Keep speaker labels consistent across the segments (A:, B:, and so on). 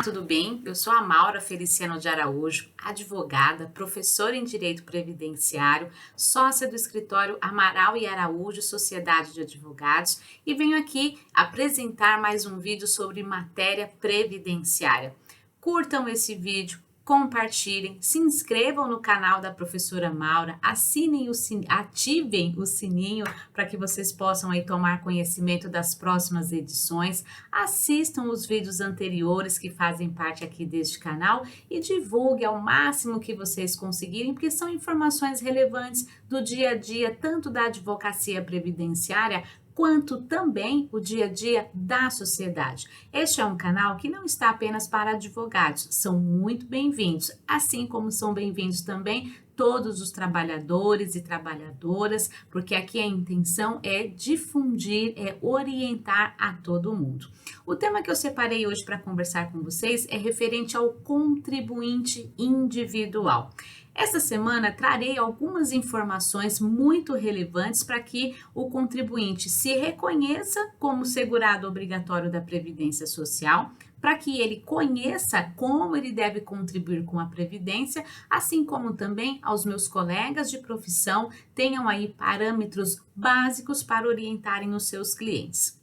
A: Tudo bem? Eu sou a Maura Feliciano de Araújo, advogada, professora em Direito Previdenciário, sócia do escritório Amaral e Araújo Sociedade de Advogados e venho aqui apresentar mais um vídeo sobre matéria previdenciária. Curtam esse vídeo, compartilhem, se inscrevam no canal da professora Maura, ativem o sininho para que vocês possam aí tomar conhecimento das próximas edições, assistam os vídeos anteriores que fazem parte aqui deste canal e divulgue ao máximo que vocês conseguirem, porque são informações relevantes do dia a dia, tanto da advocacia previdenciária quanto também o dia a dia da sociedade. Este é um canal que não está apenas para advogados, são muito bem-vindos, assim como são bem-vindos também todos os trabalhadores e trabalhadoras, porque aqui a intenção é difundir, é orientar a todo mundo. O tema que eu separei hoje para conversar com vocês é referente ao contribuinte individual. Esta semana trarei algumas informações muito relevantes para que o contribuinte se reconheça como segurado obrigatório da Previdência Social, para que ele conheça como ele deve contribuir com a Previdência, assim como também aos meus colegas de profissão tenham aí parâmetros básicos para orientarem os seus clientes.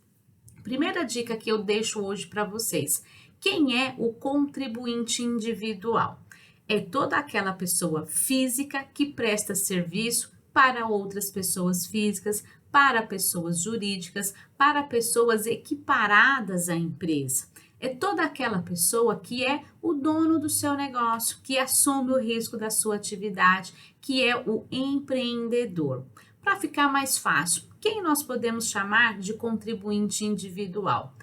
A: Primeira dica que eu deixo hoje para vocês: quem é o contribuinte individual? É toda aquela pessoa física que presta serviço para outras pessoas físicas, para pessoas jurídicas, para pessoas equiparadas à empresa. É toda aquela pessoa que é o dono do seu negócio, que assume o risco da sua atividade, que é o empreendedor. Para ficar mais fácil, quem nós podemos chamar de contribuinte individual?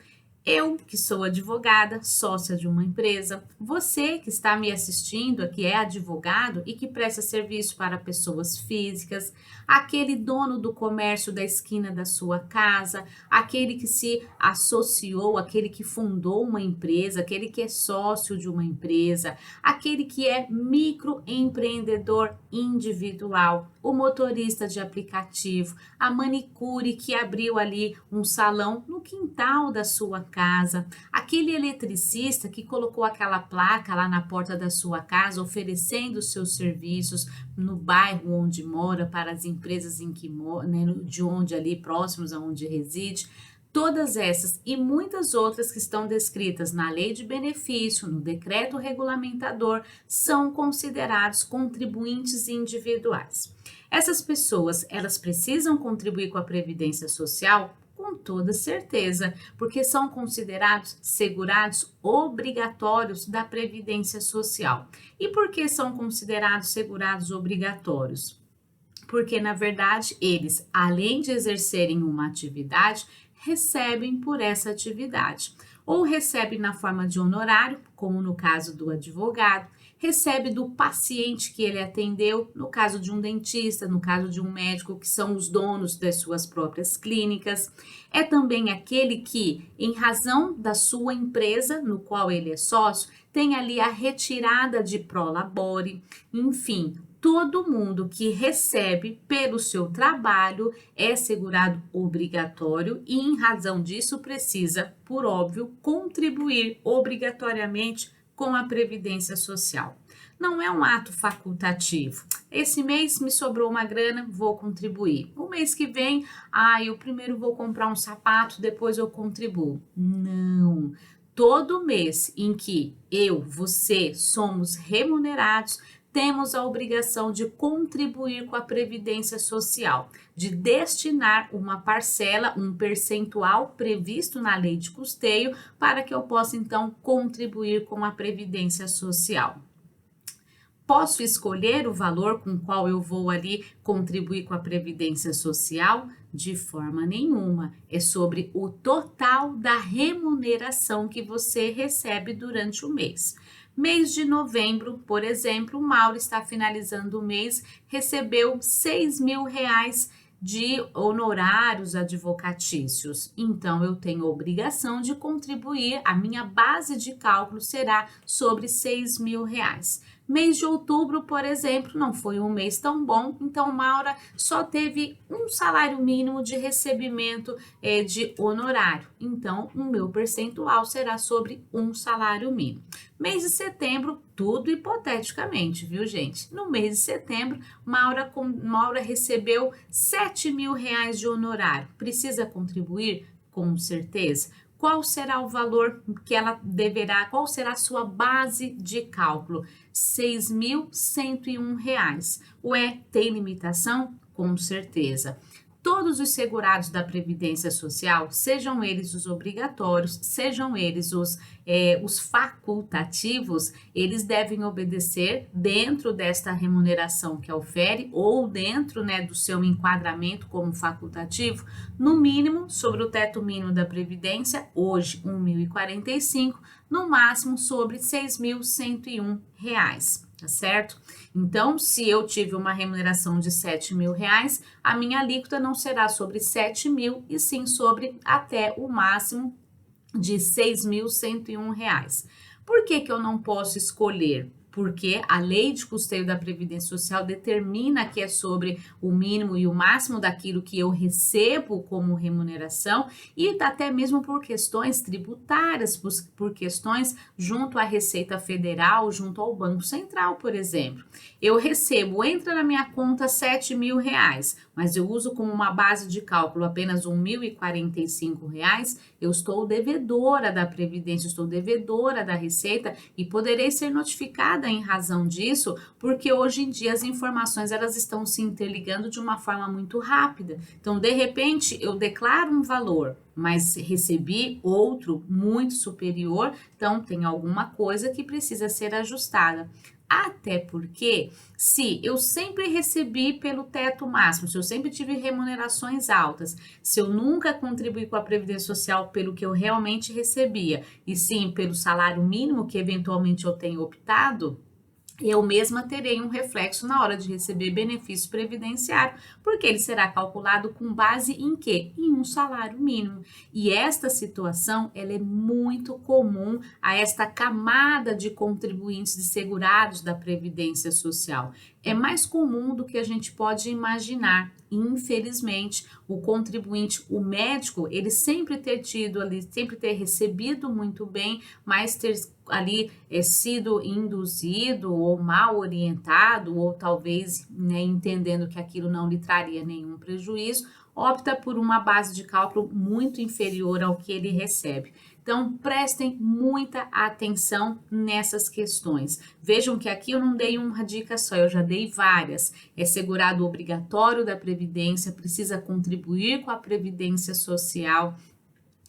A: Eu, que sou advogada, sócia de uma empresa, você que está me assistindo, que é advogado e que presta serviço para pessoas físicas, aquele dono do comércio da esquina da sua casa, aquele que se associou, aquele que fundou uma empresa, aquele que é sócio de uma empresa, aquele que é microempreendedor individual, o motorista de aplicativo, a manicure que abriu ali um salão no quintal da sua casa, aquele eletricista que colocou aquela placa lá na porta da sua casa oferecendo seus serviços no bairro onde mora para as empresas em que mora, né, de onde ali próximos aonde reside. Todas essas e muitas outras que estão descritas na Lei de Benefício, no Decreto Regulamentador, são considerados contribuintes individuais. Essas pessoas, elas precisam contribuir com a Previdência Social? Com toda certeza, porque são considerados segurados obrigatórios da Previdência Social. E por que são considerados segurados obrigatórios? Porque, na verdade, eles, além de exercerem uma atividade, recebem por essa atividade. Ou recebe na forma de honorário, como no caso do advogado, recebe do paciente que ele atendeu, no caso de um dentista, no caso de um médico, que são os donos das suas próprias clínicas. É também aquele que, em razão da sua empresa, no qual ele é sócio, tem ali a retirada de prolabore, enfim. Todo mundo que recebe pelo seu trabalho é segurado obrigatório e, em razão disso, precisa, por óbvio, contribuir obrigatoriamente com a Previdência Social. Não é um ato facultativo. Esse mês me sobrou uma grana, vou contribuir. O mês que vem, eu primeiro vou comprar um sapato, depois eu contribuo. Não. Todo mês em que eu, você, somos remunerados, temos a obrigação de contribuir com a Previdência Social, de destinar uma parcela, um percentual previsto na lei de custeio, para que eu possa, então, contribuir com a Previdência Social. Posso escolher o valor com qual eu vou ali contribuir com a Previdência Social? De forma nenhuma. É sobre o total da remuneração que você recebe durante o mês. Mês de novembro, por exemplo, o Mauro está finalizando o mês, recebeu R$6.000 de honorários advocatícios. Então, eu tenho obrigação de contribuir, a minha base de cálculo será sobre R$6.000. Mês de outubro, por exemplo, não foi um mês tão bom, então Maura só teve um salário mínimo de recebimento de honorário. Então, o meu percentual será sobre um salário mínimo. Mês de setembro, tudo hipoteticamente, viu, gente? No mês de setembro, Maura recebeu R$ 7.000 de honorário. Precisa contribuir? Com certeza. Qual será o valor que ela deverá, qual será a sua base de cálculo? R$ 6.101. Ué, tem limitação? Com certeza. Todos os segurados da Previdência Social, sejam eles os obrigatórios, sejam eles os facultativos, eles devem obedecer dentro desta remuneração que ofere ou dentro, né, do seu enquadramento como facultativo, no mínimo sobre o teto mínimo da Previdência, hoje R$ 1.045, no máximo sobre R$ 6.101, tá certo? Então, se eu tive uma remuneração de R$ 7.000, a minha alíquota não será sobre 7.000 e sim sobre até o máximo de R$ 6.101. Por que eu não posso escolher? Porque a lei de custeio da Previdência Social determina que é sobre o mínimo e o máximo daquilo que eu recebo como remuneração e até mesmo por questões tributárias, por questões junto à Receita Federal, junto ao Banco Central, por exemplo. Eu recebo, entra na minha conta R$ 7.000, mas eu uso como uma base de cálculo apenas R$ 1.045, eu estou devedora da Previdência, estou devedora da Receita e poderei ser notificada em razão disso, porque hoje em dia as informações elas estão se interligando de uma forma muito rápida. Então, de repente, eu declaro um valor, mas recebi outro muito superior, então tem alguma coisa que precisa ser ajustada. Até porque, se eu sempre recebi pelo teto máximo, se eu sempre tive remunerações altas, se eu nunca contribuí com a Previdência Social pelo que eu realmente recebia, e sim pelo salário mínimo que eventualmente eu tenho optado, eu mesma terei um reflexo na hora de receber benefício previdenciário, porque ele será calculado com base em quê? Em um salário mínimo. E esta situação, ela é muito comum a esta camada de contribuintes de segurados da Previdência Social. É mais comum do que a gente pode imaginar. Infelizmente, o contribuinte, o médico, ele sempre ter tido ali, sempre ter recebido muito bem, mas ter ali sido induzido ou mal orientado, ou talvez, né, entendendo que aquilo não lhe traria nenhum prejuízo, opta por uma base de cálculo muito inferior ao que ele recebe. Então, prestem muita atenção nessas questões. Vejam que aqui eu não dei uma dica só, eu já dei várias. É segurado obrigatório da Previdência, precisa contribuir com a Previdência Social,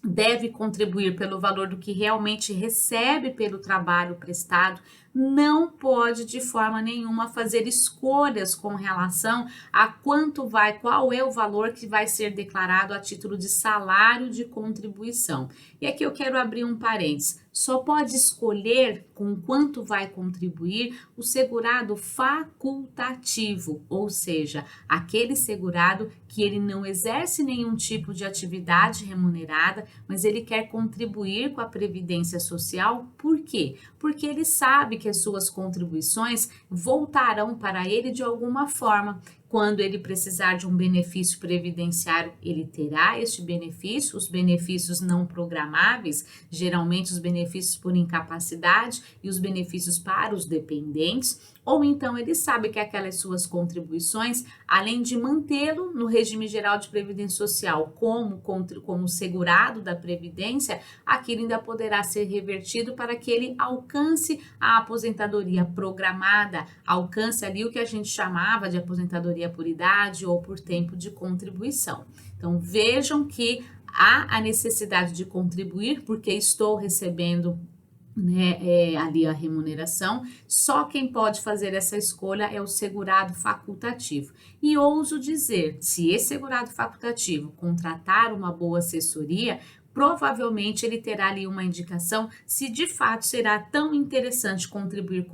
A: deve contribuir pelo valor do que realmente recebe pelo trabalho prestado, não pode de forma nenhuma fazer escolhas com relação a quanto vai, qual é o valor que vai ser declarado a título de salário de contribuição. E aqui eu quero abrir um parênteses. Só pode escolher com quanto vai contribuir o segurado facultativo, ou seja, aquele segurado que ele não exerce nenhum tipo de atividade remunerada, mas ele quer contribuir com a Previdência Social. Por quê? Porque ele sabe que as suas contribuições voltarão para ele de alguma forma. Quando ele precisar de um benefício previdenciário, ele terá este benefício, os benefícios não programáveis, geralmente os benefícios por incapacidade e os benefícios para os dependentes, ou então ele sabe que aquelas suas contribuições, além de mantê-lo no regime geral de previdência social como segurado da Previdência, aquilo ainda poderá ser revertido para que ele alcance a aposentadoria programada, alcance ali o que a gente chamava de aposentadoria por idade ou por tempo de contribuição. Então, vejam que há a necessidade de contribuir porque estou recebendo, né, ali a remuneração. Só quem pode fazer essa escolha é o segurado facultativo. E ouso dizer, se esse segurado facultativo contratar uma boa assessoria, provavelmente ele terá ali uma indicação se de fato será tão interessante contribuir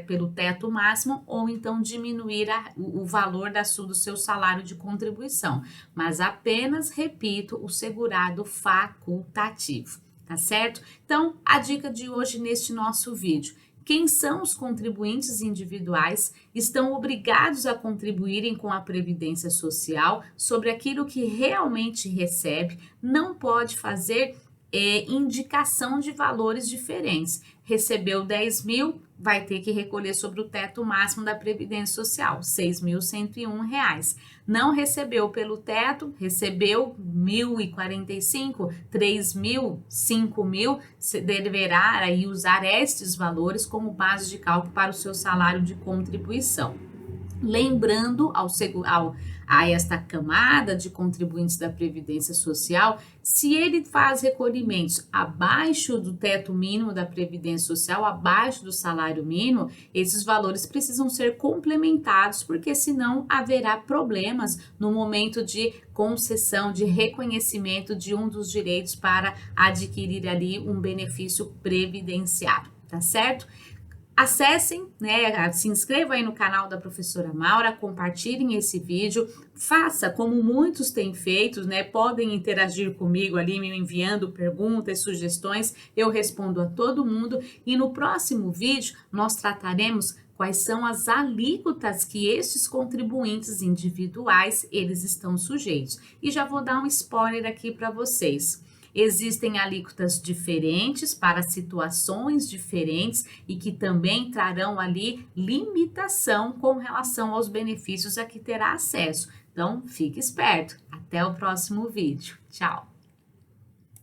A: pelo teto máximo ou então diminuir o valor do seu salário de contribuição. Mas apenas, repito, o segurado facultativo. Tá certo? Então, a dica de hoje neste nosso vídeo: quem são os contribuintes individuais, estão obrigados a contribuírem com a Previdência Social sobre aquilo que realmente recebe, não pode fazer indicação de valores diferentes. Recebeu 10 mil, vai ter que recolher sobre o teto máximo da Previdência Social, R$ 6.101. Não recebeu pelo teto, recebeu 1.045, 3 mil, 5 mil, deverá aí usar estes valores como base de cálculo para o seu salário de contribuição. Lembrando a esta camada de contribuintes da Previdência Social, se ele faz recolhimentos abaixo do teto mínimo da Previdência Social, abaixo do salário mínimo, esses valores precisam ser complementados, porque senão haverá problemas no momento de concessão, de reconhecimento de um dos direitos para adquirir ali um benefício previdenciário, tá certo? Acessem, né, se inscrevam aí no canal da professora Maura, compartilhem esse vídeo, faça como muitos têm feito, né, podem interagir comigo ali, me enviando perguntas, sugestões, eu respondo a todo mundo e no próximo vídeo nós trataremos quais são as alíquotas que estes contribuintes individuais eles estão sujeitos. E já vou dar um spoiler aqui para vocês. Existem alíquotas diferentes para situações diferentes e que também trarão ali limitação com relação aos benefícios a que terá acesso. Então, fique esperto. Até o próximo vídeo. Tchau!